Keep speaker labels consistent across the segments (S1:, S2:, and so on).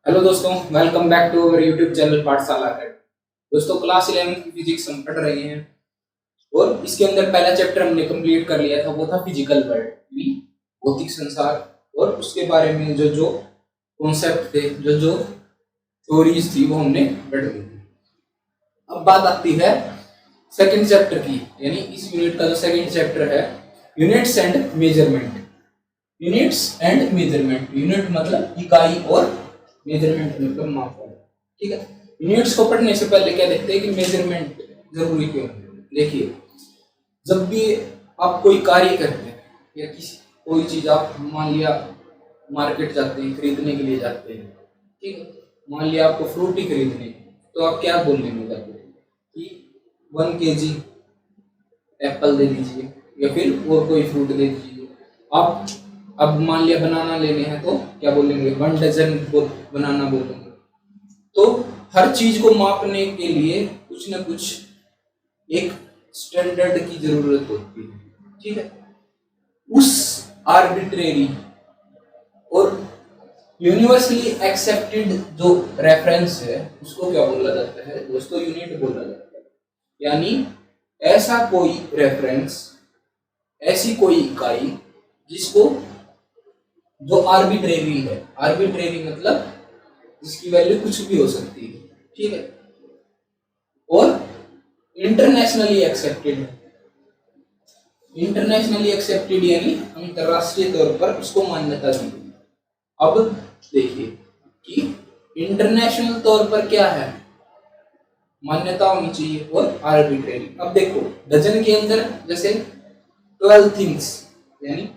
S1: Hello दोस्तों, welcome back to our YouTube channel Pathshala academy. दोस्तों, class 11 की फिजिक्स हम पढ़ रहे हैं और इसके अंदर पहला चैप्टर हमने कंप्लीट कर लिया था। वो था फिजिकल वर्ल्ड, यानी भौतिक संसार, और उसके बारे में जो जो कॉन्सेप्ट थे, जो जो थ्योरीज थी, वो हमने पढ़ ली थी। अब बात आती है सेकंड चैप्टर की, यानी इस यूनिट का जो सेकंड चैप्टर है, units and measurement. Units and measurement, unit मतलब इकाई और मेजरमेंट मतलब मापन। ठीक है, यूनिट्स को पढ़ने से पहले क्या देखते हैं कि मेजरमेंट जरूरी क्यों है। देखिए, जब भी आप कोई कार्य करते हैं या किसी कोई चीज, आप मान लिया मार्केट जाते हैं, खरीदने के लिए जाते हैं, ठीक है, मान लिया आपको फ्रूट ही खरीदने, तो आप क्या बोलने में जाते हैं कि 1 kg एप्पल दे दीजिए या फिर और कोई फ्रूट दे दीजिए। आप अब मान लिया बनाना लेने हैं तो क्या बोलेंगे, 1 डजन बनाना बोलेंगे। तो हर चीज को मापने के लिए कुछ ना कुछ एक स्टैंडर्ड की जरूरत होती है। ठीक है, उस आर्बिट्रेरी और यूनिवर्सली एक्सेप्टेड जो रेफरेंस है उसको क्या बोला जाता है दोस्तों, यूनिट बोला जाता है। यानी ऐसा कोई रेफरेंस, ऐसी कोई इकाई जिसको, जो आर्बिट्रेरी है, आर्बिट्रेरी मतलब जिसकी वैल्यू कुछ भी हो सकती है, ठीक है, और इंटरनेशनली एक्सेप्टेड है। इंटरनेशनली एक्सेप्टेड यानी अंतरराष्ट्रीय तौर पर उसको मान्यता दी गई। अब देखिए कि इंटरनेशनल तौर पर क्या है, मान्यता होनी चाहिए, और आर्बिट्रेरी। अब देखो, डजन के अंदर जैसे 12 थिंग्स, यानी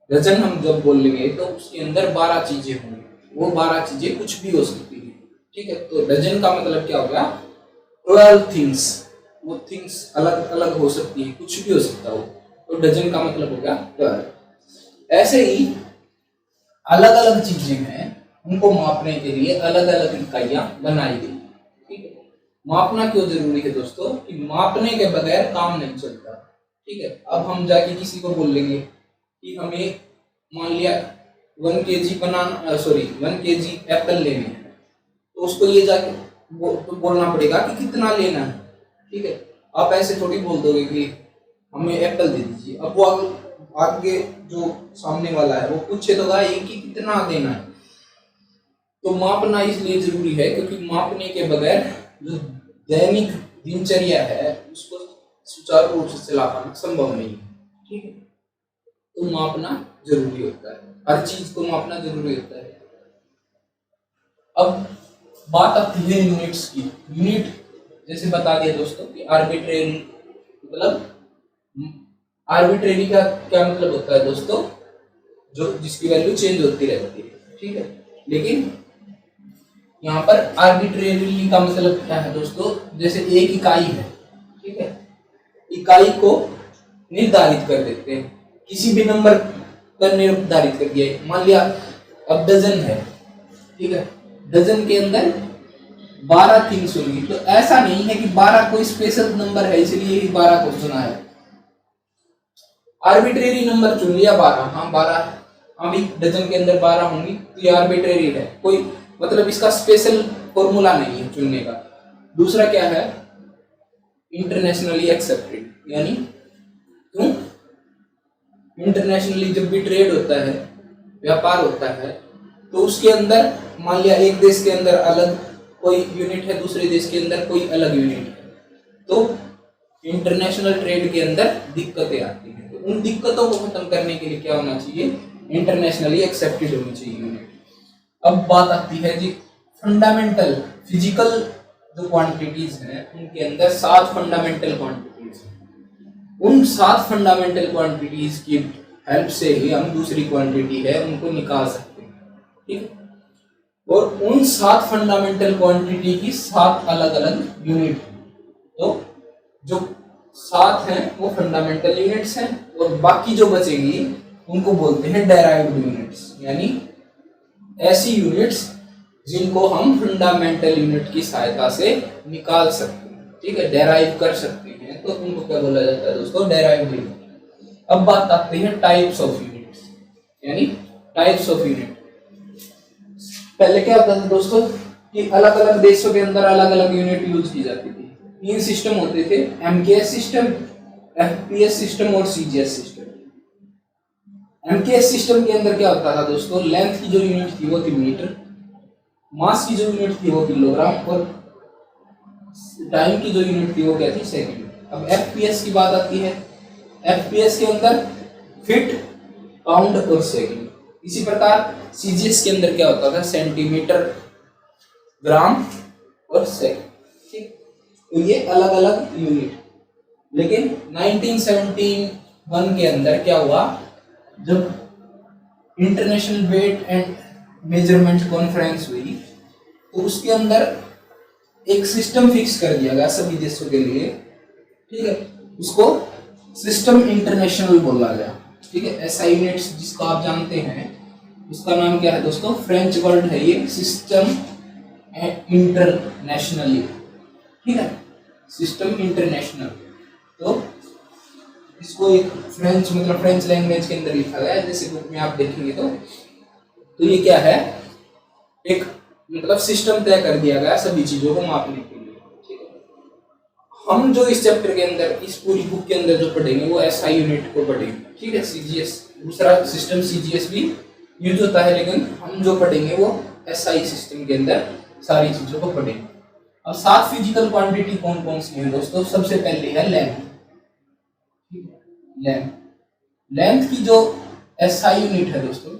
S1: डजन हम जब बोलेंगे तो उसके अंदर 12 चीजें होंगी। वो 12 चीजें कुछ भी हो सकती है। ठीक है, तो डजन का मतलब क्या हो गया, 12 थिंग्स। वो थिंग्स अलग अलग हो सकती है, कुछ भी हो सकता हो, तो डजन का मतलब हो गया 12। ऐसे ही अलग अलग चीजें हैं, उनको मापने के लिए अलग अलग इकाइयां बनाई गई। ठीक है, मापना क्यों जरूरी है दोस्तों, कि मापने के बगैर काम नहीं चलता। ठीक है, अब हम जाके किसी को बोल लेंगे कि हमें मान लिया 1 kg बनाना, 1 kg एप्पल लेने हैं, तो उसको ये जाके तो बोलना पड़ेगा कि कितना लेना है। ठीक है, आप ऐसे थोड़ी बोल दोगे कि हमें एप्पल दे दीजिए। अब वो आगे जो सामने वाला है वो पूछे तो भाई कि कितना देना है। तो मापना इसलिए जरूरी है क्योंकि मापने के बगैर जो दैनिक दिनचर्या है उसको सुचारू रूप से चला पाना संभव नहीं है। ठीक है, तो मापना जरूरी होता है, हर चीज को मापना जरूरी होता है। अब बात आती है यूनिट्स की। यूनिट जैसे बता दिया दोस्तों कि आर्बिट्रेरी मतलब, आर्बिट्रेरी का क्या मतलब होता है दोस्तों, जो जिसकी वैल्यू चेंज होती रहती है। ठीक है, लेकिन यहाँ पर आर्बिट्रेरी का मतलब क्या है दोस्तों, जैसे एक इकाई है, ठीक है, इकाई को निर्धारित कर देते हैं, किसी भी नंबर पर निर्धारित कर दिया। मान लिया अब डजन है, ठीक है, डजन के अंदर 12 थिंग्स होंगी, तो ऐसा नहीं है कि 12 कोई स्पेशल नंबर है इसलिए ही 12 को चुना है। आर्बिट्रेरी नंबर चुन लिया 12, हाँ 12, हाँ भी डजन के अंदर 12 होंगी, तो ये आर्बिट्रेरी है, कोई मतलब इसका स्पेशल फॉर्मूला नहीं है चुनने का। दूसरा क्या है, इंटरनेशनली एक्सेप्टेड, यानी क्यों, इंटरनेशनली जब भी ट्रेड होता है, व्यापार होता है, तो उसके अंदर मान लिया एक देश के अंदर अलग कोई यूनिट है, दूसरे देश के अंदर कोई अलग यूनिट है, तो इंटरनेशनल ट्रेड के अंदर दिक्कतें आती हैं। तो उन दिक्कतों को खत्म करने के लिए क्या होना चाहिए, इंटरनेशनली एक्सेप्टेड होनी चाहिए यूनिट। अब बात आती है जी फंडामेंटल फिजिकल जो क्वांटिटीज हैं, उनके अंदर 7 फंडामेंटल क्वांटिटीज हैं। उन 7 फंडामेंटल क्वांटिटीज की हेल्प से ही हम दूसरी क्वांटिटी है उनको निकाल सकते हैं। ठीक है, और उन 7 फंडामेंटल क्वांटिटी की 7 अलग अलग यूनिट हैं। तो जो 7 हैं वो फंडामेंटल यूनिट्स हैं, और बाकी जो बचेंगी उनको बोलते हैं डेराइव्ड यूनिट्स, यानी ऐसी यूनिट्स जिनको हम फंडामेंटल यूनिट की सहायता से निकाल सकते हैं। ठीक है, डेराइव कर सकते हैं, तो उनको क्या बोला जाता है दोस्तों, डेराइव्ड यूनिट। अब बात आती है टाइप्स ऑफ यूनिट्स, यानी टाइप्स ऑफ यूनिट। पहले क्या होता था दोस्तों कि अलग अलग देशों के अंदर अलग अलग यूनिट यूज की जाती थी। 3 सिस्टम होते थे, एमकेएस सिस्टम, एफपीएस सिस्टम और सीजीएस सिस्टम। एमकेएस सिस्टम के अंदर क्या होता था दोस्तों, लेंथ की जो यूनिट थी वो थी मीटर, मास की जो यूनिट थी वो किलोग्राम और टाइम की जो यूनिट थी वो क्या थी, सेकंड। अब एफपीएस की बात आती है, एफपीएस के अंदर फीट, पाउंड और सेकंड। इसी प्रकार सीजीएस के अंदर क्या होता था, सेंटीमीटर, ग्राम और सेकंड। ठीक, तो ये अलग अलग यूनिट। लेकिन 1971 के अंदर क्या हुआ, जब international wait and measurement conference हुई तो उसके अंदर एक सिस्टम फिक्स कर दिया गया सभी देशों के लिए। ठीक है, उसको सिस्टम इंटरनेशनल बोला गया। ठीक है, एसआई यूनिट्स जिसको आप जानते हैं उसका नाम क्या है दोस्तों, फ्रेंच वर्ड है ये, सिस्टम इंटरनेशनल। ठीक है, सिस्टम इंटरनेशनल। तो इसको एक फ्रेंच मतलब फ्रेंच लैंग्वेज के अंदर लिखा गया है, जैसे बुक में आप देखेंगे तो ये क्या है, एक मतलब सिस्टम तय कर दिया गया सभी चीजों को मापने के लिए। ठीक है, हम जो इस चैप्टर के अंदर इस पूरी बुक के अंदर जो पढ़ेंगे वो एसआई यूनिट को पढ़ेंगे। ठीक है, सीजीएस दूसरा सिस्टम सीजीएस भी यूज होता है, लेकिन हम जो पढ़ेंगे वो एसआई सिस्टम के अंदर सारी चीजों को पढ़ेंगे। अब 7 फिजिकल क्वांटिटी कौन कौन सी है दोस्तों, सबसे पहले है लेंथ। लेंथ लेंथ की जो एसआई यूनिट है दोस्तों,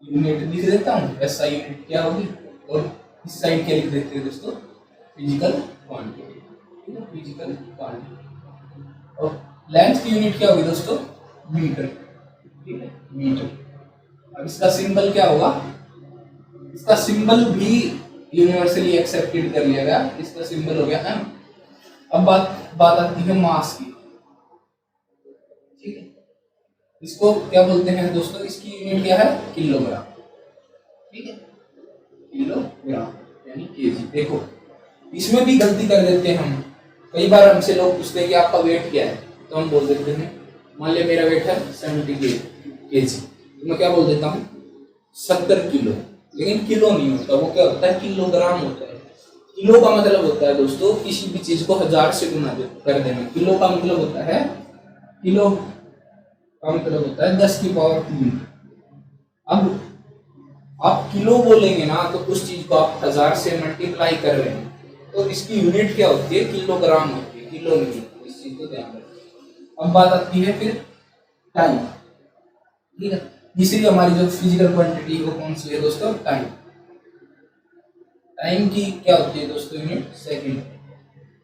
S1: यूनिट लिख देता हूँ, एसआई यूनिट क्या होगी, और इस साइड क्या लिख देते हैं दोस्तों, फिजिकल क्वांटिटी। Physical quantity. और लेंथ की यूनिट क्या होगी दोस्तों, मीटर। ठीक है, मीटर। अब इसका सिंबल क्या होगा, इसका सिंबल भी यूनिवर्सली एक्सेप्टेड कर लिया गया, इसका सिंबल हो गया एम। अब बात आती है मास की। ठीक है, इसको क्या बोलते हैं दोस्तों, इसकी यूनिट क्या है, किलोग्राम। ठीक है, किलोग्राम यानी केजी। देखो इसमें भी गलती कर देते हैं हम, कई बार हमसे लोग पूछते हैं कि आपका वेट क्या है, तो हम बोल देते हैं मान लिया मेरा वेट है 70 केजी, तो मैं क्या बोल देता हूँ 70 किलो, लेकिन किलो नहीं होता, वो क्या होता है, किलोग्राम होता है। किलो का मतलब होता है दोस्तों किसी भी चीज को 1000 से गुना कर देना। किलो का मतलब होता है, किलो का मतलब होता है 10 की पावर 3। अब आप किलो बोलेंगे ना तो उस चीज को आप 1000 से मल्टीप्लाई कर रहे हैं, तो इसकी यूनिट क्या होती है, किलोग्राम होती है, किलो नहीं होती। इस चीज को ध्यान रखें। अब बात आती है फिर टाइम। ठीक है, तीसरी हमारी जो फिजिकल क्वांटिटी वो कौन सी है दोस्तों, टाइम। टाइम की क्या होती है दोस्तों, यूनिट सेकंड,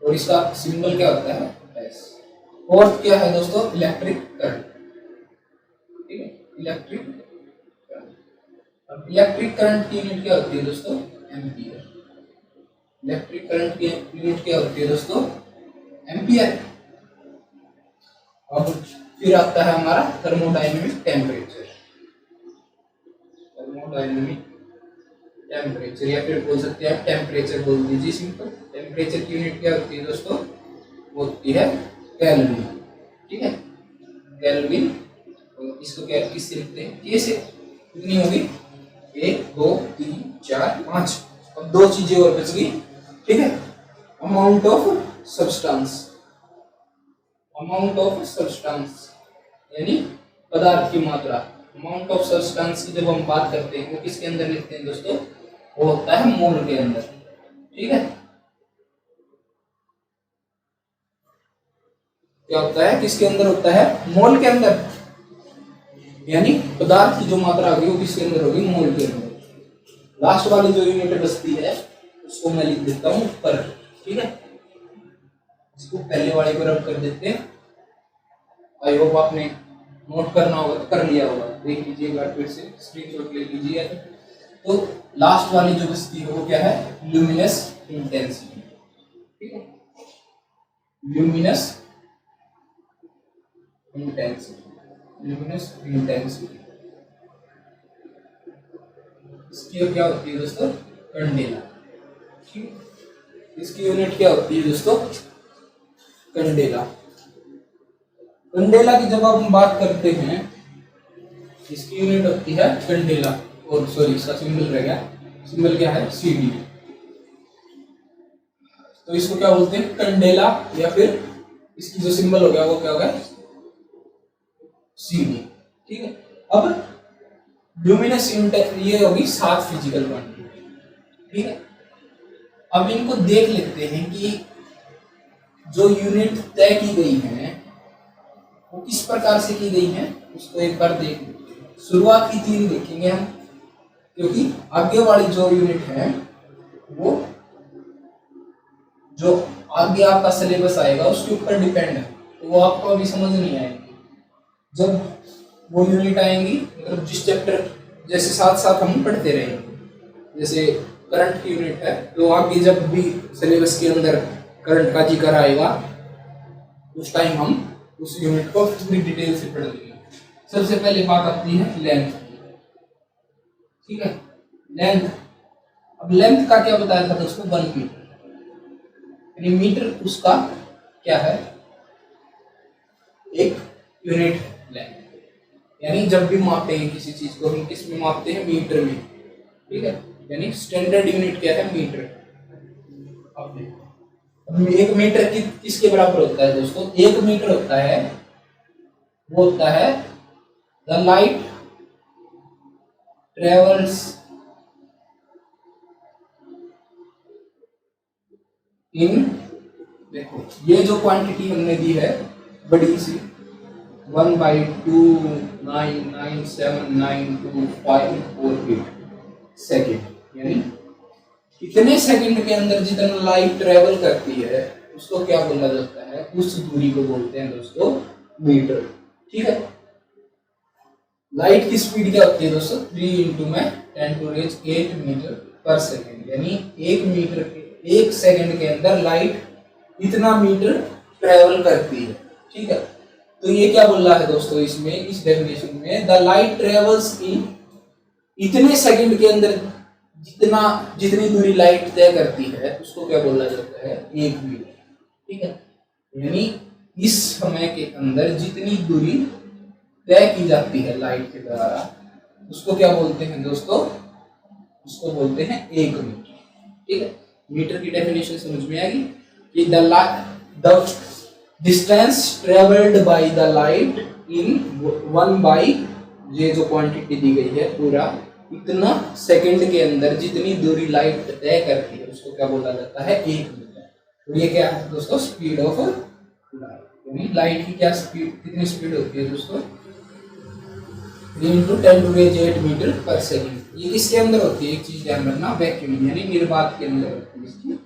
S1: और इसका सिंबल क्या होता है, एस। फोर्थ क्या है दोस्तों, इलेक्ट्रिक करंट। ठीक है, इलेक्ट्रिक करंट। अब इलेक्ट्रिक करंट की यूनिट क्या होती है दोस्तों, एम्पियर। इलेक्ट्रिक करंट की यूनिट क्या होती है दोस्तों, एम्पियर। अब फिर आता है हमारा थर्मोडायनेमिक टेम्परेचर। थर्मोडायनेमिक टेम्परेचर या फिर बोल सकते हैं टेम्परेचर बोल दीजिए सिंपल। टेम्परेचर की यूनिट क्या होती है दोस्तों, वो होती है केल्विन। ठीक है, केल्विन। तो इसको क्या किससे लिखते हैं, के से। कितनी होगी, 1 2 3 4 5। अब 2 चीजें और बच गई। ठीक है, amount of substance. Amount of substance यानी पदार्थ की मात्रा। अमाउंट ऑफ सब्सटेंस की जब हम बात करते हैं वो किसके अंदर लिखते हैं दोस्तों, वो होता है मोल के अंदर। ठीक है, क्या होता है, किसके अंदर होता है, मोल के अंदर। यानी पदार्थ की जो मात्रा होगी वो किसके अंदर होगी, मोल के अंदर। लास्ट वाली जो यूनिट बचती है उसको मैं लिख देता हूं पर। ठीक है, इसको पहले वाले को रब कर देते हैं। आई होप आपने नोट करना होगा तो कर लिया होगा, देख लीजिए एक बार फिर से, स्क्रीनशॉट ले लीजिए। तो लास्ट वाली जो बचती है वो क्या है, ल्यूमिनस इंटेंसिटी। ठीक है, ल्यूमिनस इंटेंसिटी, ल्यूमिनस इंटेंसिटी। इसकी क्या होती है दोस्तों, कैंडेला। ठीक, इसकी यूनिट क्या होती है दोस्तों, कैंडेला। कैंडेला की जब हम बात करते हैं इसकी यूनिट होती है कैंडेला, और सॉरी इसका सिंबल रह गया, सिंबल क्या है CD। तो इसको क्या बोलते हैं कैंडेला, या फिर इसकी जो सिंबल हो गया वो क्या हो गया CD। ठीक है, अब ल्यूमिनस यूनिट ये होगी 7 फिजिकल क्वांटिटी। ठीक है, अब इनको देख लेते हैं कि जो यूनिट तय की गई है वो किस प्रकार से की गई है, उसको एक बार देख लेते हैं। शुरुआत की 3 देखेंगे हम, क्योंकि आगे वाली जो यूनिट है वो जो आगे आपका सिलेबस आएगा उसके ऊपर डिपेंड है, तो वो आपको अभी समझ नहीं आएगी। जब वो यूनिट आएंगी मतलब जिस चैप्टर जैसे साथ साथ हम पढ़ते रहेंगे, जैसे करंट की यूनिट है तो आगे जब भी सिलेबस के अंदर करंट का जिक्र आएगा उस टाइम हम उस यूनिट को पूरी डिटेल से पढ़ लेंगे। सबसे पहले बात आती है लेंथ। ठीक है, लेंथ। अब लेंथ का क्या बताया था दोस्तों 1 मीटर, यानी मीटर उसका क्या है एक यूनिट लेंथ, यानी जब भी मापते हैं किसी चीज को हम किस में मापते हैं मीटर में। ठीक है, यानी स्टैंडर्ड यूनिट क्या है मीटर। अब देखो अब 1 मीटर किसके बराबर होता है दोस्तों, 1 मीटर होता है वो होता है द लाइट ट्रेवल्स इन, देखो ये जो क्वांटिटी हमने दी है बड़ी सी 1/299792548 सेकेंड, यानी इतने सेकंड के अंदर जितना लाइट ट्रेवल करती है उसको क्या बोला जाता है, उस दूरी को बोलते हैं दोस्तों मीटर। ठीक है, लाइट की स्पीड क्या होती है दोस्तों 3 × में 10⁸ मीटर पर सेकेंड, यानी 1 मीटर के 1 सेकंड के अंदर लाइट इतना मीटर ट्रेवल करती है। ठीक है, तो ये क्या बोल रहा है दोस्तों इसमें इस डेफिनेशन में द लाइट ट्रेवल्स इन, इतने सेकंड के अंदर जितनी दूरी लाइट तय करती है उसको क्या बोला जाता है 1 मीटर। ठीक है, यानी इस समय के अंदर जितनी दूरी तय की जाती है लाइट के द्वारा उसको क्या बोलते हैं दोस्तों, उसको बोलते हैं 1 मीटर। ठीक है, मीटर की डेफिनेशन समझ में आएगी कि the distance travelled by the light in 1 ये जो क्वांटिटी दी गई है पूरा इतना सेकंड के अंदर जितनी दूरी लाइट तय करती है उसको क्या बोला जाता है 1 मीटर। तो ये क्या है दोस्तों स्पीड ऑफ लाइट, यानी लाइट की क्या स्पीड, कितनी स्पीड होती है दोस्तों 3 × 10⁸ मीटर पर सेकंड। ये किसके अंदर होती है एक चीज ध्यान रखना, वैक्यूम यानी निर्वात के अंदर होती है इसकी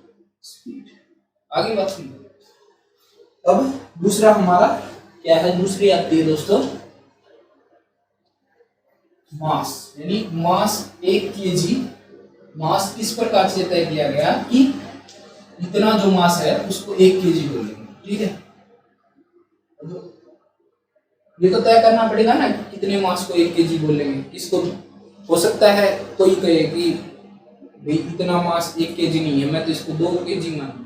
S1: स्पीड। आगे बात सुनिए, अब दूसरा हमारा क्या है, दूसरी आती है दोस्तों मास, यानी मास 1 kg। मास किस प्रकार से तय किया गया कि इतना जो मास है उसको 1 kg बोलेंगे। ठीक है, ये तो तय करना पड़ेगा ना कितने मास को 1 kg बोलेंगे। किसको हो सकता है कोई कहे कि भाई इतना मास 1 kg नहीं है, मैं तो इसको 2 kg मानूंगा,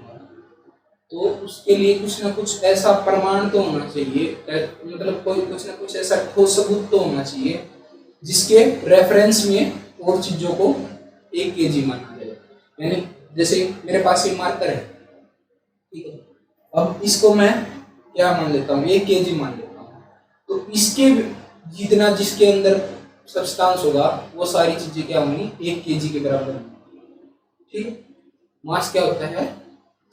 S1: तो उसके लिए कुछ ना कुछ ऐसा प्रमाण तो होना चाहिए, मतलब कोई कुछ ना कुछ ऐसा ठोस सबूत तो होना चाहिए जिसके रेफरेंस में और चीजों को 1 kg माना जाए। यानी जैसे मेरे पास ये मार्कर है, ठीक है, अब इसको मैं क्या मान लेता हूँ 1 kg मान लेता हूँ, तो इसके जितना जिसके अंदर सब्सटेंस होगा वो सारी चीजें क्या होंगी 1 kg के बराबर होंगी। ठीक है, मास क्या होता है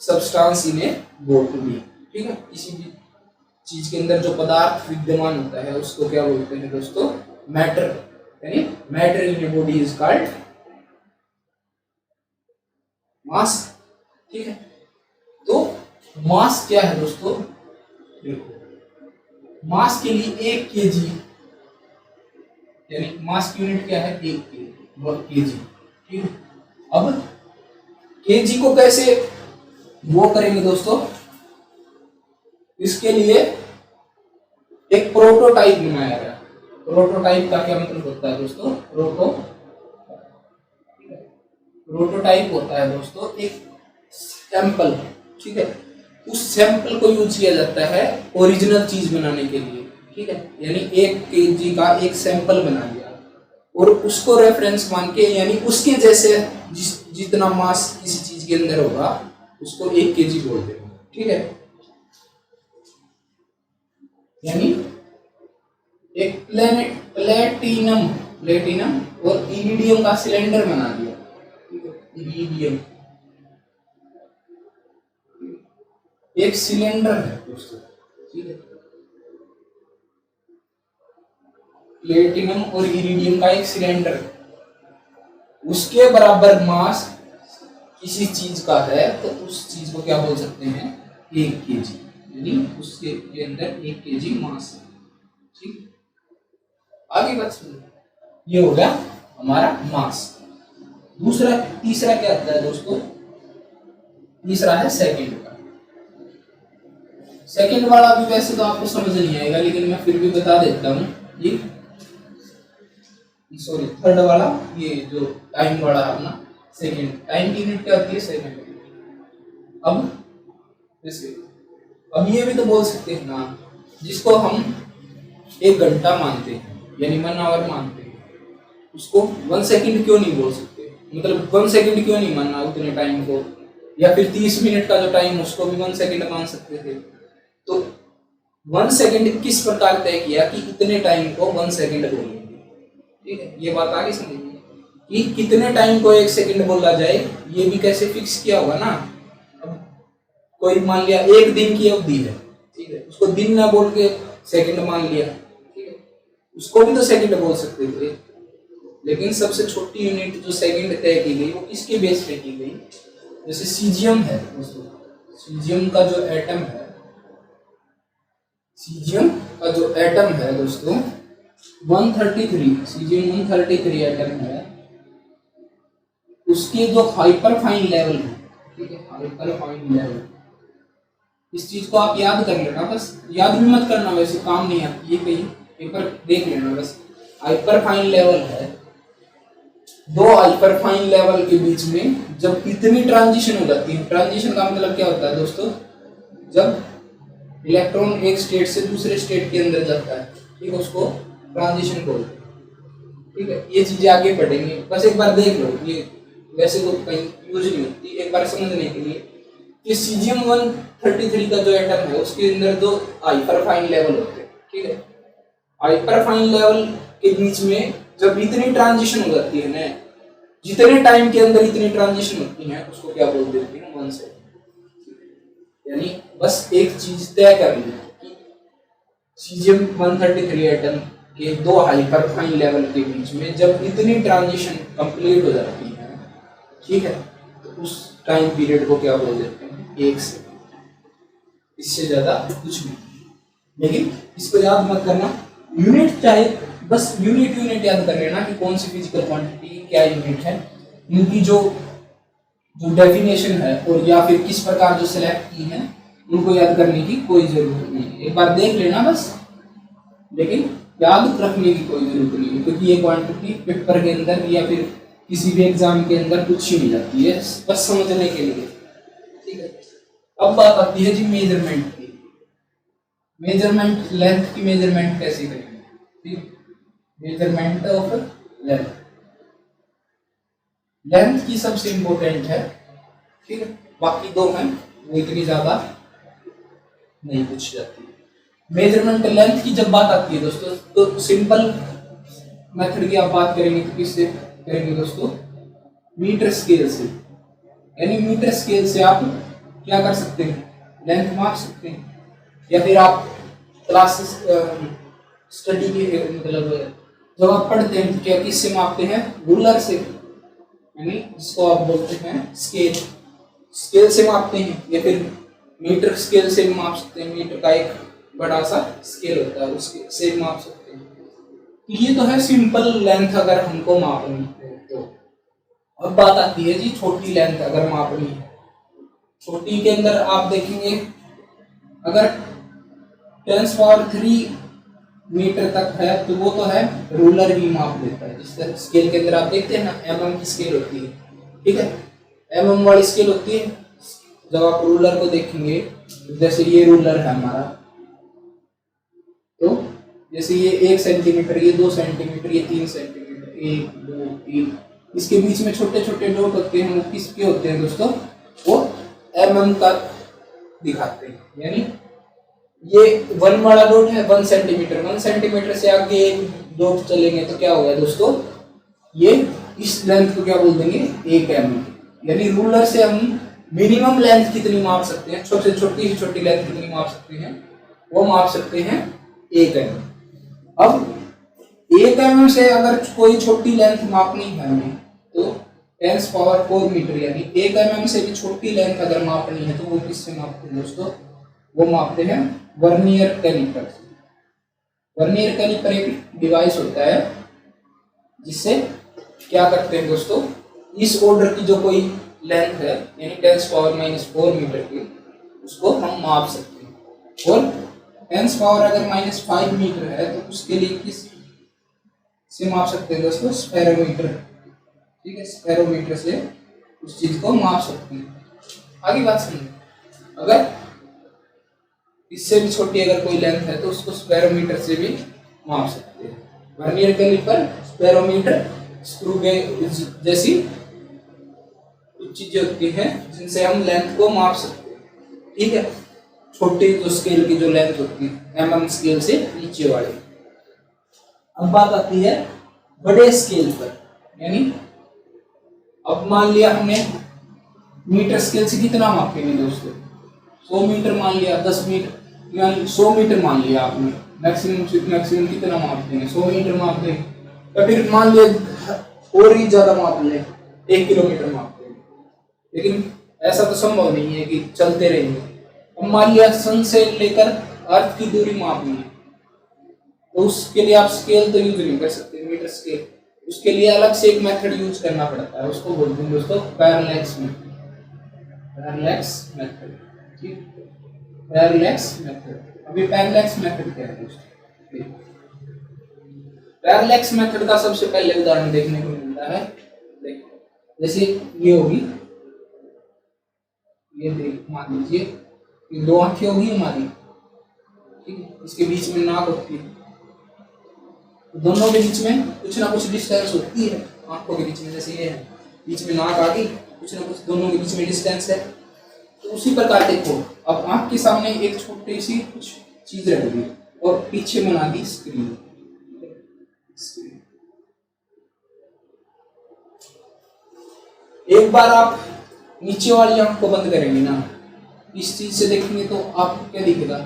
S1: सब्सटेंस इन ए बॉडी। ठीक है, किसी भी चीज के अंदर जो पदार्थ विद्यमान होता है उसको क्या बोलते हैं दोस्तों मैटर, यानी matter in a body is called मास। ठीक है, तो मास क्या है दोस्तों, देखो मास के लिए 1 kg, यानी मास की यूनिट क्या है 1 kg। ठीक है, अब kg को कैसे वो करेंगे दोस्तों, इसके लिए एक प्रोटोटाइप बनाया गया। प्रोटोटाइप का क्या मतलब होता है दोस्तों, प्रोटोटाइप होता है दोस्तों एक सैंपल। ठीक है, उस सैंपल को यूज किया जाता है ओरिजिनल चीज बनाने के लिए। ठीक है, यानी 1 kg का एक सैंपल बना लिया और उसको रेफरेंस मान के, यानी उसके जैसे जितना मास किसी चीज के अंदर होगा उसको 1 kg बोल देंगे, ठीक है। यानी एक प्लेटिनम और इरिडियम का सिलेंडर बना दिया, ठीक है। इरिडियम एक सिलेंडर है दोस्तों, ठीक है। प्लेटिनम और इरिडियम का एक सिलेंडर है, उसके बराबर मास किसी चीज का है तो उस चीज को क्या बोल सकते हैं, 1 kg, यानी उसके अंदर 1 kg मास है, ठीक। आगे बात सुनिए, ये हो गया हमारा मास। तीसरा क्या आता है दोस्तों, तीसरा है सेकंड का। सेकंड वाला भी वैसे तो आपको समझ नहीं आएगा, लेकिन मैं फिर भी बता देता हूँ। ये सॉरी, थर्ड वाला, ये जो टाइम वाला है अपना, सेकंड टाइम की यूनिट क्या होती है, सेकंड। अब ये भी तो बोल सकते हैं ना, जिसको हम 1 घंटा मानते हैं यानी 1 आवर मानते हैं, उसको 1 सेकंड क्यों नहीं बोल सकते, मतलब 1 सेकंड क्यों नहीं मानना उतने टाइम को, या फिर 30 मिनट का जो टाइम उसको भी 1 सेकंड मान सकते थे। तो 1 सेकंड किस प्रकार तय किया कि इतने टाइम को 1 सेकंड बोलेंगे, ठीक है। ये बात आगे समझिए कि कितने टाइम को 1 सेकंड बोला जाए, ये भी कैसे फिक्स किया होगा ना। अब कोई मान लिया 1 दिन की अवधि है, ठीक है, उसको दिन ना बोल के सेकंड मान लिया, ठीक है, उसको भी तो सेकंड बोल सकते थे। लेकिन सबसे छोटी यूनिट जो सेकंड तय की गई वो किसके बेस पे की गई, जैसे सीजियम है दोस्तों, सीजियम का जो एटम है, सीजियम का जो एटम है दोस्तों 133, सीजियम 133 एटम है, उसके जो हाइपर फाइन लेवल है, ठीक है, हाइपर फाइन लेवल, इस चीज को आप याद कर लेना, बस याद भी मत करना, वैसे काम नहीं आती ये, कहीं एक बार देख लेना बस। हाइपर फाइन लेवल है, 2 हाइपर फाइन लेवल के बीच में जब इतनी ट्रांजिशन हो जाती है, ट्रांजिशन का मतलब क्या होता है दोस्तों, जब इलेक्ट्रॉन एक स्टेट से दूसरे स्टेट के अंदर जाता है, ठीक है, उसको ट्रांजिशन बोलते हैं, ठीक है। ये चीजें आगे पढ़ेंगे, बस एक बार देख लो, ये वैसे तो कहीं यूज नहीं होती, एक बार समझने के लिए कि सीजियम 133 का जो एटम है उसके अंदर 2 हाइपर फाइन लेवल होते हैं, ठीक है। हाइपर फाइन लेवल के बीच में जब इतनी ट्रांजिशन हो जाती है ना, जितने टाइम के अंदर इतनी ट्रांजिशन होती है उसको क्या बोल देते हैं, 1 सेकंड। यानी बस एक चीज तय कर ली कि सीजियम 133 एटम के 2 हाइपर फाइन लेवल के बीच में जब इतनी ट्रांजिशन कंप्लीट हो जाती है, ठीक है, तो उस टाइम पीरियड को क्या बोल देते हैं, 1 सेकंड। इससे ज्यादा कुछ नहीं, लेकिन इसको याद मत करना, यूनिट चाहे बस यूनिट याद कर लेना कि कौन सी फिजिकल क्वांटिटी क्या यूनिट है, इनकी जो डेफिनेशन है और या फिर किस प्रकार जो सिलेक्ट की है उनको याद करने की कोई जरूरत नहीं, एक बार देख लेना बस, लेकिन याद रखने की कोई जरूरत नहीं, क्योंकि ये क्वांटिटी पेपर के अंदर या फिर किसी भी एग्जाम के अंदर कुछ ही नहीं जाती है, बस समझने के लिए, ठीक है। अब बात आती है जी मेजरमेंट की। मेजरमेंट, लेंथ की मेजरमेंट कैसे करेंगे, ठीक, मेजरमेंट ऑफ लेंथ, लेंथ की सबसे इंपॉर्टेंट है, ठीक है, बाकी 2 हैं वो इतनी ज्यादा नहीं पूछी जाती। मेजरमेंट लेंथ की जब बात आती है दोस्तों, तो सिंपल मेथड की आप बात करेंगे तो किससे करेंगे दोस्तों, मीटर स्केल से। यानी मीटर स्केल से आप क्या कर सकते हैं, लेंथ माप सकते हैं, या फिर आप क्लासेस स्टडी के मतलब जब आप पढ़ते हैं तो क्या किससे मापते हैं, रूलर से, यानी जिसको आप बोलते हैं स्केल, स्केल से मापते हैं, या फिर मीटर स्केल से माप सकते हैं, मीटर का एक बड़ा सा स्केल होता है उससे माप सकते हैं। तो ये तो है सिंपल लेंथ अगर हमको मापनी है तो। अब बात आती है जी छोटी लेंथ अगर मापनी है, छोटी के अंदर आप देखेंगे अगर 10⁻³ मीटर तक है तो वो तो है रूलर भी माप देता है, जिस तरह स्केल के अंदर आप देखते हैं ना mm की स्केल होती है, ठीक है, mm वाली स्केल होती है। जब आप रूलर को देखेंगे, जैसे ये रूलर है हमारा, तो जैसे ये 1 सेंटीमीटर, ये 2 सेंटीमीटर, ये 3 सेंटीमीटर, 1 2 3, इसके बीच में छोटे छोटे डॉट होते हैं, वो किसके होते हैं दोस्तों, वो mm का दिखाते हैं। यानी ये 1 वाला डॉट है 1 सेंटीमीटर, 1 सेंटीमीटर से आगे एक डॉट चलेंगे तो क्या होगा दोस्तों, ये इस लेंथ को क्या बोल देंगे, 1 mm। यानी रूलर से हम मिनिमम लेंथ कितनी माप सकते हैं, सबसे छोटी से छोटी लेंथ कितनी माप सकते हैं, वो माप सकते हैं 1 mm। अब 1 mm से अगर कोई छोटी लेंथ मापनी है हमें तो 10⁴ मीटर, यानी 1 mm से भी छोटी लेंथ अगर मापनी है तो वो किससे मापते हैं दोस्तों, वो मापते हैं वर्नियर कैलिपर से। वर्नियर कैलिपर एक डिवाइस होता है जिससे क्या करते हैं दोस्तों, इस ऑर्डर की जो कोई लेंथ है यानी 10⁻⁻⁴ मीटर की, उसको हम माप सकते हैं। और 10⁻⁻⁵ मीटर है तो उसके लिए किस से माप सकते हैं दोस्तों, स्फेरोमीटर। ठीक है, स्फेरोमीटर से उस चीज को माप सकते हैं। आगे बात सुनिए, अगर इससे भी छोटी अगर कोई लेंथ है तो उसको स्फेरोमीटर से भी माप सकते हैं। Vernier calliper, spherometer, screw gauge जैसी कुछ चीजें होती हैं जिनसे हम लेंथ को माप सकते हैं। ठीक है, छोटे जो स्केल की जो लेंथ होती है mm स्केल से नीचे वाले। अब बात आती है बड़े स्केल पर, यानी अब मान लिया हमने मीटर स्केल से कितना मापेंगे दोस्तों, 100 मीटर मान लिया, 10 मीटर या 100 मीटर मान लिया आपने, मैक्सिमम कितना माप देंगे, 100 मीटर माप देंगे। या फिर मान लिया और ही ज्यादा माप लें, 1 किलोमीटर माप देंगे, लेकिन ऐसा तो संभव नहीं है कि चलते रहेंगे। अब मान लिया सन से लेकर अर्थ की दूरी मापनी है तो उसके लिए आप स्केल तो यूज नहीं कर सकते, मीटर स्केल, उसके लिए अलग से एक मेथड यूज करना पड़ता है, उसको बोलते हैं दोस्तों पैरेलैक्स मेथड। पैरेलैक्स मेथड, ठीक, पैरेलैक्स मेथड। अभी पैरेलैक्स मेथड क्या है दोस्तों, पैरेलैक्स मेथड का सबसे पहले उदाहरण देखने को मिलता है, जैसे ये होगी, ये देख मान लीजिए ये 2 आंखें होगी हमारी, ठीक है, इसके बीच में नाक होती है, दोनों के बीच में कुछ ना कुछ डिस्टेंस होती है आंखों के बीच में, जैसे ये है बीच में नाक आ गई, कुछ ना कुछ दोनों के बीच में डिस्टेंस है। तो उसी प्रकार देखो, अब आंख के सामने एक छोटी सी कुछ चीज रख दी और पीछे बना दी स्क्रीन। एक बार आप नीचे वाली आंख को बंद करेंगे ना, इस चीज से देखेंगे तो आपको क्या दिखेगा,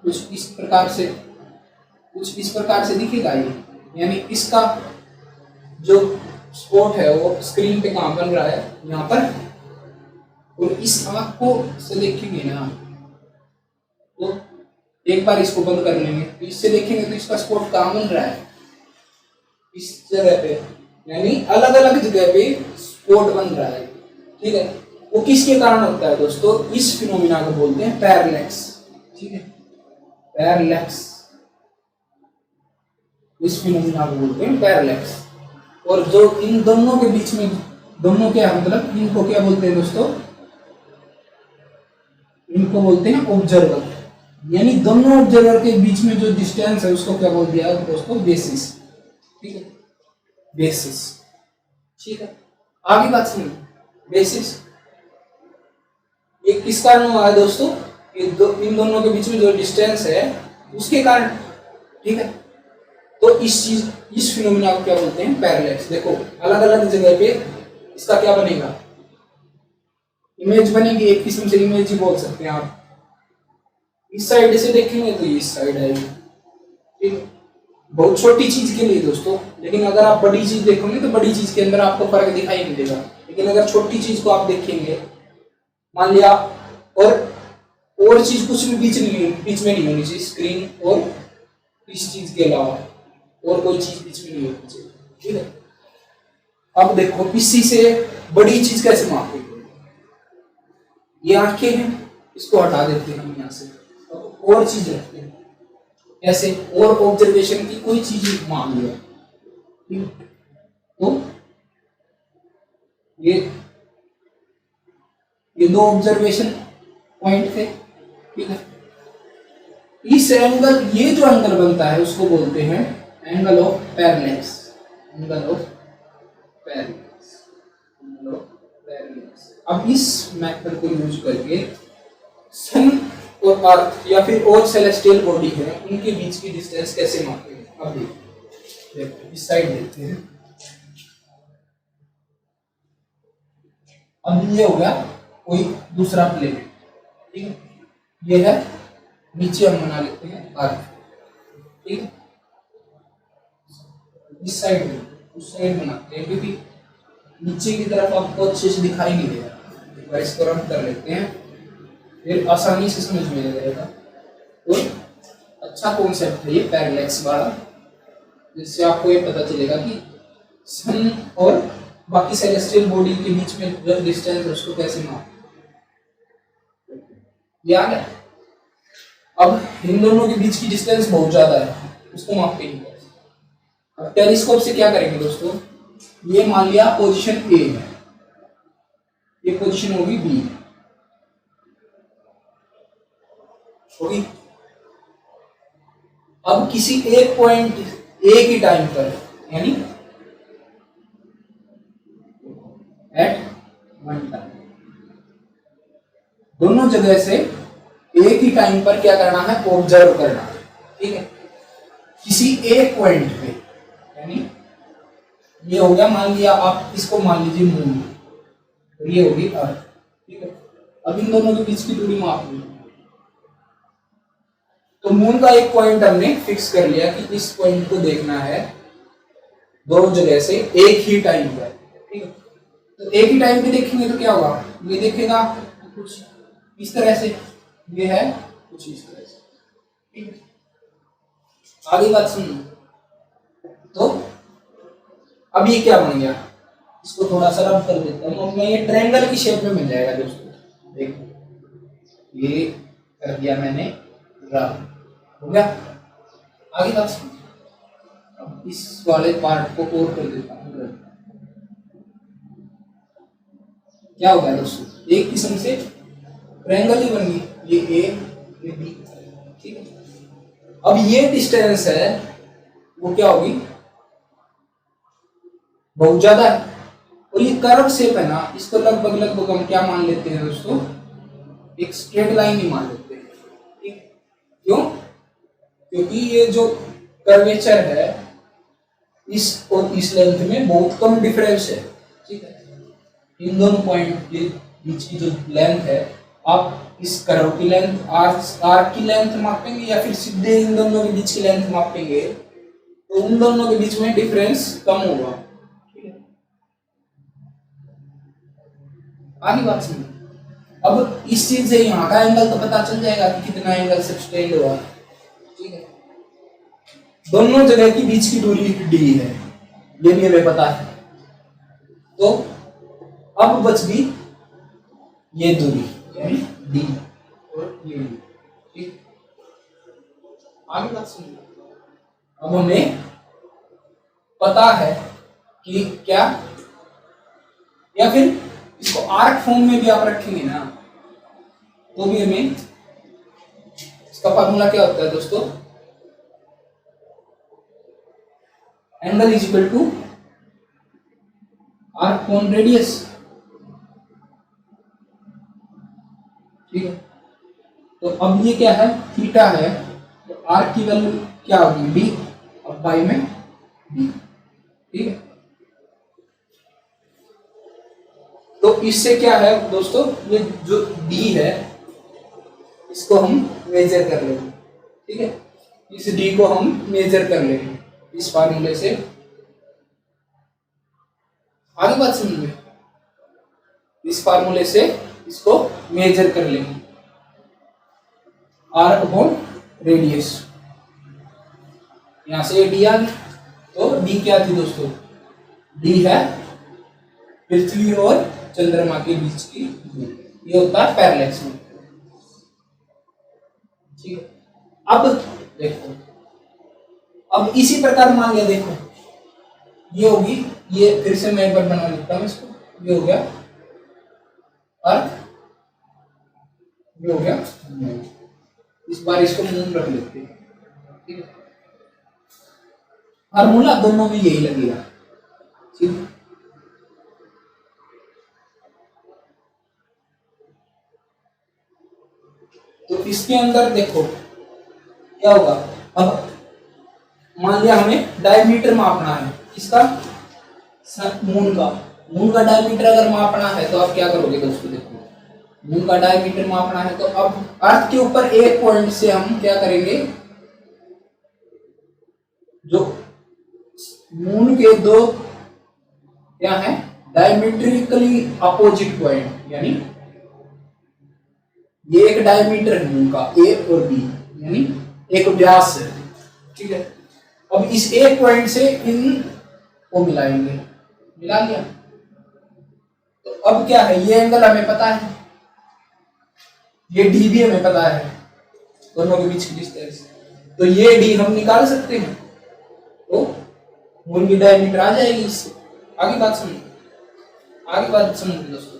S1: कुछ इस प्रकार से दिखेगा ये, यानी इसका जो स्पॉट है वो स्क्रीन पे कहाँ बन रहा है, यहाँ पर। और इस आंख को से देखेंगे ना तो एक बार इसको बंद कर लेंगे तो इससे देखेंगे तो इसका स्पॉट कहाँ बन रहा है, इस जगह पे, यानी अलग अलग जगह पे स्पॉट बन रहा है। ठीक है, वो किसके कारण होता है दोस्तों, इस फिनोमिना को बोलते हैं पैरेलैक्स। ठीक है, पैरेलैक्स, इस फिनोमिना को बोलते हैं पैरेलैक्स। और जो इन दोनों के बीच में, दोनों क्या मतलब, इनको क्या बोलते हैं दोस्तों, इनको बोलते हैं ऑब्जर्वर, यानी दोनों ऑब्जर्वर के बीच में जो डिस्टेंस है उसको क्या बोल दिया दोस्तों, बेसिस। ठीक है, बेसिस। ठीक है, आगे बात सुनिए, बेसिस ये किस कारण हुआ है दोस्तों, ये इन दोनों के बीच में जो डिस्टेंस है उसके कारण। ठीक है, तो इस फिनोमिना को क्या बोलते हैं, पैरेलैक्स। देखो अलग अलग जगह पे इसका क्या बनेगा, इमेज बनेगी, एक किस्म से इमेज ही बोल सकते हैं आप। इस साइड से देखेंगे तो ये इस साइड आएगी। ठीक, बहुत छोटी चीज के लिए दोस्तों, लेकिन अगर आप बड़ी चीज देखोगे तो बड़ी चीज के अंदर आपको फर्क दिखाई नहीं देगा, लेकिन अगर छोटी चीज को आप देखेंगे, मान लिया और चीज कुछ भी बीच में नहीं होनी चाहिए, स्क्रीन और इस चीज के अलावा और कोई चीज बीच में नहीं होनी चाहिए। ठीक है, अब देखो इसी से बड़ी चीज कैसे मापेंगे, ये आंखें हैं, इसको हटा देते हैं हम यहाँ से, और चीज रखते हैं ऐसे, और ऑब्जर्वेशन की कोई चीज मान लिया। तो ये 2 ऑब्जर्वेशन पॉइंट थे। ठीक है, इस एंगल, ये जो एंगल बनता है उसको बोलते हैं angle of parallax. Angle of parallels, angle of parallels. अब इस मेथड को यूज करके सन और अर्थ या फिर और सेलेस्टियल बॉडी है उनके बीच की डिस्टेंस कैसे मापेंगे। अब देखो इस साइड देखते हैं। अब ये हो गया कोई दूसरा प्लेन, ठीक है, ये है नीचे हम बना लेते हैं अर्थ, ठीक है, इस साइड में उस साइड बनाते हैं क्योंकि नीचे की तरफ आपको अच्छे से दिखाई नहीं देगा। एक बार इसको रन कर लेते हैं फिर आसानी से समझ में आ जाएगा। तो अच्छा कॉन्सेप्ट है ये पैरेलैक्स वाला, जिससे आपको ये पता चलेगा कि सन और बाकी सेलेस्टियल बॉडी के बीच में जो डिस्टेंस है उसको कैसे मापें। ये आ गया। अब इन दोनों के बीच की डिस्टेंस बहुत ज्यादा है, उसको मापते हैं। अब टेलीस्कोप से क्या करेंगे दोस्तों, ये मान लिया पोजीशन ए है, ये पोजीशन होगी बी होगी। अब किसी एक पॉइंट ए की टाइम पर यानी एट वन टाइम दोनों जगह से एक ही टाइम पर क्या करना है, ऑब्जर्व करना है, ठीक है। किसी एक पॉइंट पे यानी ये हो गया, मान लिया आप इसको मान लीजिए मून, तो ये होगी अर्थ, ठीक है। अब इन दोनों के बीच की दूरी माप ली, तो मून का एक पॉइंट हमने फिक्स कर लिया कि इस पॉइंट को देखना है दोनों जगह से एक ही टाइम पर, ठीक है। तो एक ही टाइम पे देखेंगे तो क्या होगा, ये देखेगा कुछ इस तरह से, ये है कुछ इस तरह से, ठीक है। आगे बात सुनो, तो अब ये क्या बन गया, इसको थोड़ा सा रब कर देता हूं, मैं ये ट्रायंगल की शेप में मिल जाएगा दोस्तों। देखो ये कर दिया मैंने रब, हो गया। आगे बात सुनो, अब इस वाले पार्ट को और कर देता हूं रब। क्या होगा दोस्तों, एक किस्म से ट्रायंगल ही बन गई, ये ए ये बी, ठीक है। अब ये डिस्टेंस है वो क्या होगी, बहुत ज्यादा है, और ये कर्व शेप है ना, इसको लगभग लगभग हम क्या मान लेते हैं दोस्तों, एक स्ट्रेट लाइन ही मान लेते हैं, ठीक। क्यों, क्योंकि ये जो कर्वेचर है इस और इस लेंथ में बहुत कम डिफरेंस है, ठीक है। इन दोनों पॉइंट के बीच की जो लेंथ है, आप इस कर्व की लेंथ आर्क की लेंथ मापेंगे या फिर सीधे इन दोनों के बीच की लेंथ मापेंगे, तो उन दोनों के बीच में डिफरेंस कम होगा, ठीक है। आगे बात सुनिए, अब इस चीज से यहाँ का एंगल तो पता चल जाएगा कि कितना एंगल सब्सटेंड हुआ, ठीक है। दोनों जगह की बीच की दूरी डी है, ये भी हमें पता है। तो अब बच गई ये दूरी यानी डी और ये डी, ठीक। आगे बात सुनिए, अब हमें पता है कि क्या, या फिर इसको आर्क फॉर्म में भी आप रखेंगे ना तो भी हमें इसका फार्मूला क्या होता है दोस्तों, angle is equal to arc upon radius, ठीक है। तो अब ये क्या है, थीटा है, तो आर की वैल्यू क्या होगी डी, और पाई में डी, ठीक है। तो इससे क्या है दोस्तों, ये जो डी है इसको हम मेजर कर लेंगे, ठीक है। इस डी को हम मेजर कर लेंगे इस फार्मूले से। आगे बात सुनिए, इस फार्मूले से इसको मेजर कर लेंगे, आर अपॉन रेडियस, यहां से डी आ गई। तो डी क्या थी दोस्तों, डी है पृथ्वी और चंद्रमा के बीच की दूरी, ये होता है पैरेलैक्स में, ठीक है। अब देखो, अब इसी प्रकार मान लिया, देखो ये होगी, ये फिर से मैं एक बार बना लेता हूं इसको, ये हो गया अर्थ, ये हो गया मून, इस बार इसको मून रख लेते हैं, ठीक है। फार्मूला दोनों में यही लगेगा, ठीक। तो इसके अंदर देखो क्या होगा। अब मान लिया हमें डायमीटर मापना है इसका, मून का डायमीटर अगर मापना है तो आप क्या करोगे दोस्तों, देखो मून का डायमीटर मापना है तो अब अर्थ के ऊपर एक पॉइंट से हम क्या करेंगे, जो मून के दो क्या है डायमीट्रिकली अपोजिट पॉइंट, यानी ये एक डायमीटर है मून का ए और बी, यानी एक व्यास है, ठीक है। अब इस एक पॉइंट से इन को मिलाएंगे, मिला लिया। तो अब क्या है, ये एंगल हमें पता है, ये डी भी हमें पता है, दोनों के बीच की डिस्टेंस, तो ये डी हम निकाल सकते हैं, तो मून की डायमीटर आ जाएगी इससे। आगे बात समझ दोस्तों।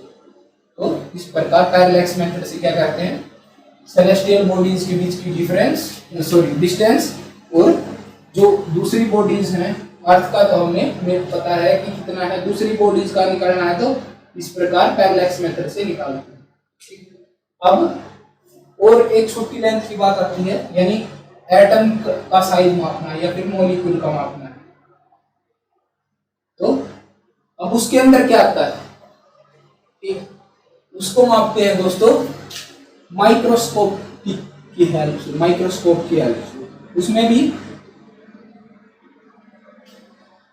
S1: तो इस प्रकार पैरेलैक्स मेथड से क्या कहते हैं, सेलेस्टियल बॉडीज के बीच की डिस्टेंस, और जो दूसरी बॉडीज हैं अर्थ का तो हमें पता है कि कितना है, दूसरी बॉडीज का निकालना है तो इस प्रकार पैरेलैक्स मेथड से निकालते हैं। अब और एक छोटी लेंथ की बात आती है, यानी एटम का साइज मापना है या फिर मॉलिक्यूल का मापना है। तो अब उसके अंदर क्या आता है, ठीक, उसको मापते हैं दोस्तों माइक्रोस्कोप की हेल्प से। उसमें भी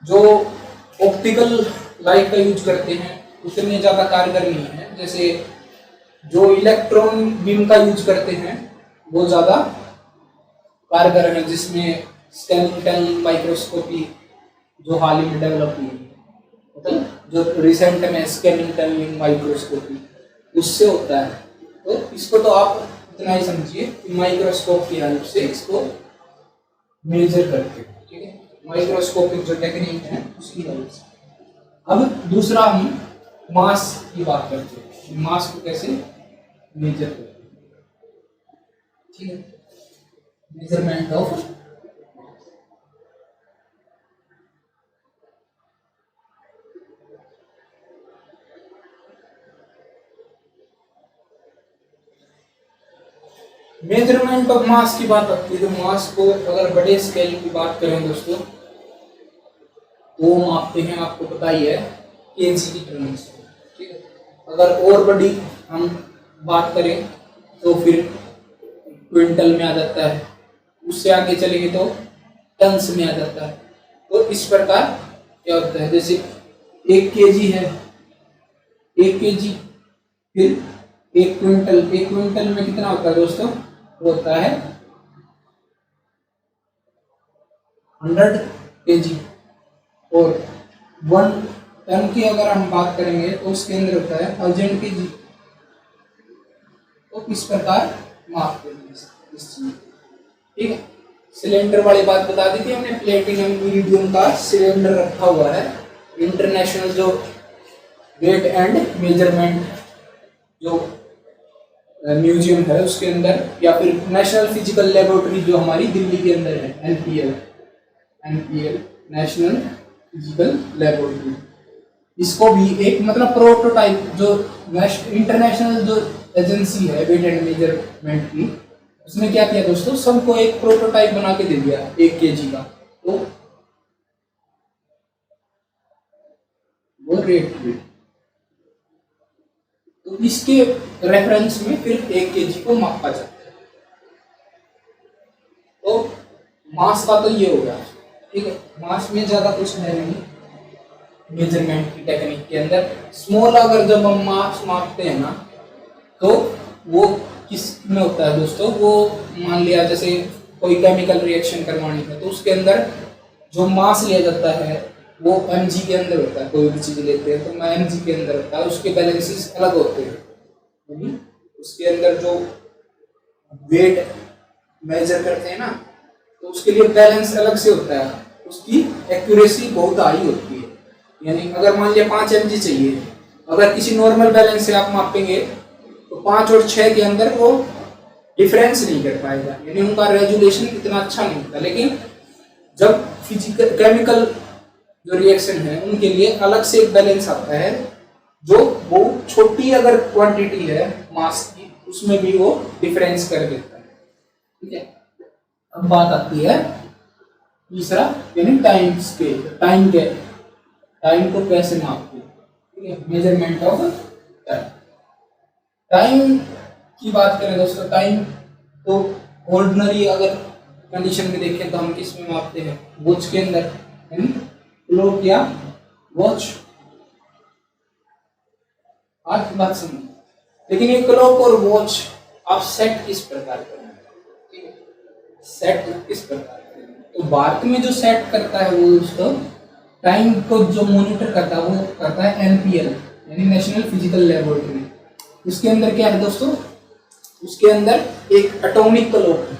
S1: जो ऑप्टिकल लाइट का यूज करते हैं उतने ज्यादा कारगर नहीं है, जैसे जो इलेक्ट्रॉन बीम का यूज करते हैं वो ज्यादा कारगर है, जिसमें स्कैनिंग माइक्रोस्कोपी जो हाल ही में डेवलप हुई है, मतलब जो रिसेंट में स्कैनिंग माइक्रोस्कोपी उससे होता है। तो इसको तो आप इतना ही समझिए कि माइक्रोस्कोप की हेल्प से इसको मेजर करते हैं, ठीक है, माइक्रोस्कोपिक जो टेक्निक है उसकी हेल्प से। अब दूसरा हम मास की बात करते हैं, मास को कैसे मेजर करते हैं, ठीक है, मेजरमेंट ऑफ मास की बात आती है। तो मास को अगर बड़े स्केल की बात करें दोस्तों तो मापते हैं, आपको पता ही है, केजी की टर्म्स, ठीक है। अगर और बड़ी हम बात करें तो फिर क्विंटल में आ जाता है, उससे आगे चलेंगे तो टन्स में आ जाता है। तो इस प्रकार क्या होता है, जैसे 1 केजी है, 1 केजी, फिर 1 क्विंटल में कितना होता है दोस्तों, होता है 100 केजी। और 1 टन की अगर हम बात करेंगे तो उसके अंदर होता है 1000 केजी। तो इस प्रकार मापते हैं इस चीज, ठीक है। सिलेंडर वाली बात बता दी थी हमने, प्लेटिनम इरिडियम का सिलेंडर रखा हुआ है इंटरनेशनल जो वेट एंड मेजरमेंट जो म्यूजियम है उसके अंदर, या फिर नेशनल फिजिकल लेबोरेटरी जो हमारी दिल्ली के अंदर है, एनपीएल नेशनल फिजिकल लेबोरेटरी। इसको भी एक मतलब प्रोटोटाइप जो इंटरनेशनल जो एजेंसी है वेट एंड मेजरमेंट की, उसने क्या किया दोस्तों, सबको एक प्रोटोटाइप बना के दे दिया 1 केजी का। तो वो रेट, तो इसके रेफरेंस में फिर 1 केजी को मापा जाता है। तो मास का तो ये हो गया, ठीक है। मास में ज्यादा कुछ है नहीं मेजरमेंट की टेक्निक के अंदर। स्मॉल अगर जब हम मास मापते हैं ना तो वो किस में होता है दोस्तों, वो मान लिया जैसे कोई केमिकल रिएक्शन करवानी है तो उसके अंदर जो मास लिया जाता है वो mg के अंदर होता है। कोई भी चीज लेते हैं तो mg के अंदर होता है, उसके बैलेंसेस अलग होते हैं, उसके अंदर जो वेट मेजर करते हैं ना तो उसके लिए बैलेंस अलग से होता है, उसकी एक्यूरेसी बहुत हाई होती है। यानी अगर मान लिया 5 mg चाहिए, अगर किसी नॉर्मल बैलेंस से आप मापेंगे तो 5 और 6 के अंदर वो डिफरेंस नहीं कर पाएगा, यानी उनका रेजुलेशन इतना अच्छा नहीं होता। लेकिन जब फिजिकल केमिकल जो रिएक्शन है उनके लिए अलग से एक बैलेंस आता है, जो वो छोटी अगर क्वांटिटी है मास की उसमें भी वो डिफरेंस कर देता है। ठीक है, अब बात आती है तीसरा, यानी टाइम स्केल। टाइम क्या है, टाइम को कैसे मापते हैं? ठीक है, मेजरमेंट ऑफ टाइम। टाइम की बात करें दोस्तों, टाइम तो ऑर्डिनरी अगर कंडीशन में देखें तो हम किस में मापते हैं? वॉच के अंदर, क्लॉक या वॉच। आज की बात समझ, लेकिन ये क्लॉक और वॉच आप सेट किस प्रकार करेंगे? सेट किस प्रकार करेंगे? तो भारत में जो सेट करता है वो दोस्तों, टाइम को जो मॉनिटर करता है वो करता है एनपीएल, यानी नेशनल फिजिकल लेबोरेटरी। उसके अंदर क्या है दोस्तों? उसके अंदर एक एटॉमिक क्लॉक है।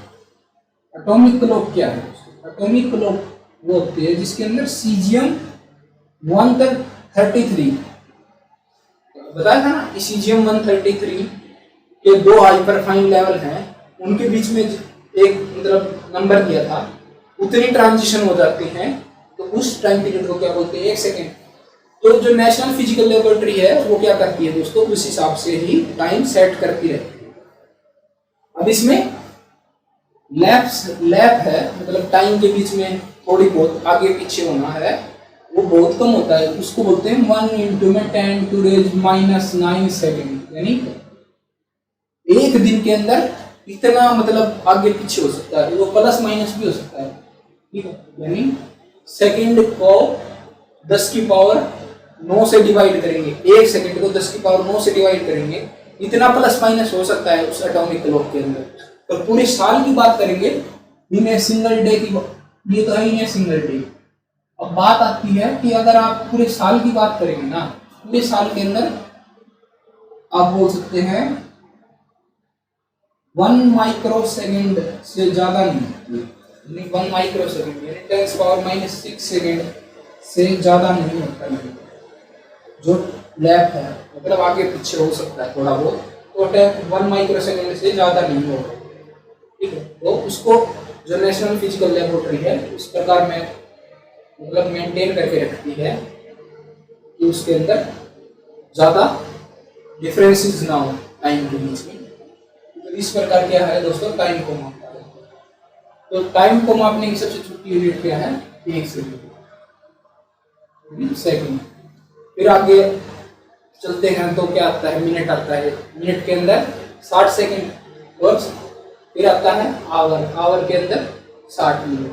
S1: एटॉमिक क्लॉक क्या है? एटॉमिक क्लॉक वो होती है जिसके अंदर सीजियम 133 बताया था ना, सीजियम 133 के दो हाइपरफाइन लेवल हैं, उनके बीच में एक मतलब नंबर दिया था, उतनी ट्रांजिशन हो जाती हैं, तो उस टाइम पीरियड को क्या बोलते हैं? 1 सेकेंड। तो जो नेशनल फिजिकल लेबोरेटरी है वो क्या करती है दोस्तों? उस हिसाब से ही टाइम सेट करती रहती है। अब इसमें लैप है, मतलब टाइम के बीच में थोड़ी बहुत आगे पीछे होना है, वो बहुत कम होता है, उसको बोलते हैं 1 × 10⁻⁹ सेकेंड। यानी एक दिन के अंदर इतना मतलब आगे पीछे हो सकता है, वो प्लस माइनस भी हो सकता है। ठीक है, यानी सेकेंड को 10⁻9 से डिवाइड करेंगे, एक सेकेंड को 10⁻9 से डिवाइड करेंगे, इतना प्लस माइनस हो सकता है उस एटॉमिक क्लॉक के अंदर। तो पूरे साल की बात करेंगे इन ए सिंगल डे की, ये तो है इन ए सिंगल डे। अब बात आती है कि अगर आप पूरे साल की बात करेंगे ना, पूरे साल के अंदर आप बोल सकते हैं 1 माइक्रोसेकंड से ज्यादा नहीं, 1 माइक्रोसेकंड यानी 10⁻⁻6 सेकेंड से ज्यादा नहीं होता है जो लैप है, मतलब आगे पीछे हो सकता है थोड़ा बहुत, तो 1 माइक्रोसेकंड से ज्यादा नहीं होगा। ठीक है, तो उसको जो नेशनल फिजिकल लेबोरेटरी है उस प्रकार में मतलब मेंटेन करके रखती है कि उसके अंदर ज्यादा डिफरेंसेस ना हो टाइम के बीच में। तो इस प्रकार क्या है दोस्तों, टाइम को मापता है। तो टाइम को मापने की सबसे छोटी यूनिट क्या है? 1 सेकेंड। फिर आगे चलते हैं तो क्या आता है? मिनट आता है। मिनट के अंदर 60 सेकेंड और फिर आता है आवर, आवर के अंदर 60 मिनट।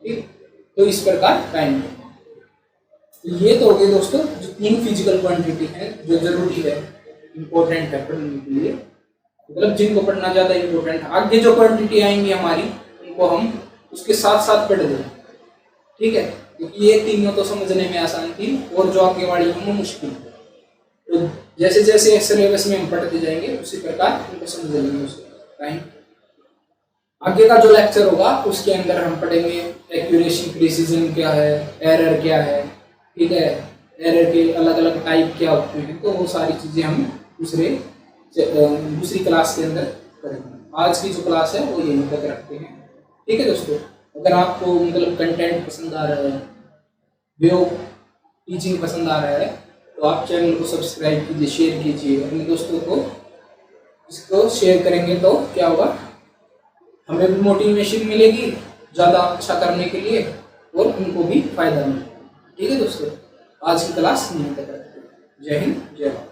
S1: ठीक, तो इस प्रकार टाइम। ये तो हो गए दोस्तों जो 3 फिजिकल क्वांटिटी है जो जरूरी है, इंपॉर्टेंट है पढ़ने के लिए, मतलब जिनको पढ़ना ज्यादा इंपॉर्टेंट है। आगे जो क्वांटिटी आएंगी हमारी उनको हम उसके साथ साथ पढ़ देंगे। ठीक है, क्योंकि ये तीनों तो समझने में आसान थी और जो आगे वाली है वो मुश्किल है। तो जैसे जैसे सिलेबस में हम पढ़ते जाएंगे उसी प्रकार उनको समझ लेंगे उसका टाइम। आगे का जो लेक्चर होगा उसके अंदर हम पढ़ेंगे एक्यूरेसी, प्रिसीजन क्या है, एरर क्या है। ठीक है, एरर के अलग अलग टाइप क्या होते हैं, तो वो सारी चीजें हम दूसरी क्लास के अंदर करेंगे। आज की जो क्लास है वो यहीं तक रखते हैं। ठीक है दोस्तों, अगर आपको मतलब कंटेंट पसंद आ रहा है, वे ऑफ टीचिंग पसंद आ रहा है, तो आप चैनल को सब्सक्राइब कीजिए, शेयर कीजिए अपने दोस्तों को। इसको शेयर करेंगे तो क्या होगा, हमें भी मोटिवेशन मिलेगी ज़्यादा अच्छा करने के लिए और उनको भी फायदा मिलेगा। ठीक है दोस्तों, आज की क्लास यहीं तक रखते हैं। जय हिंद, जय भारत।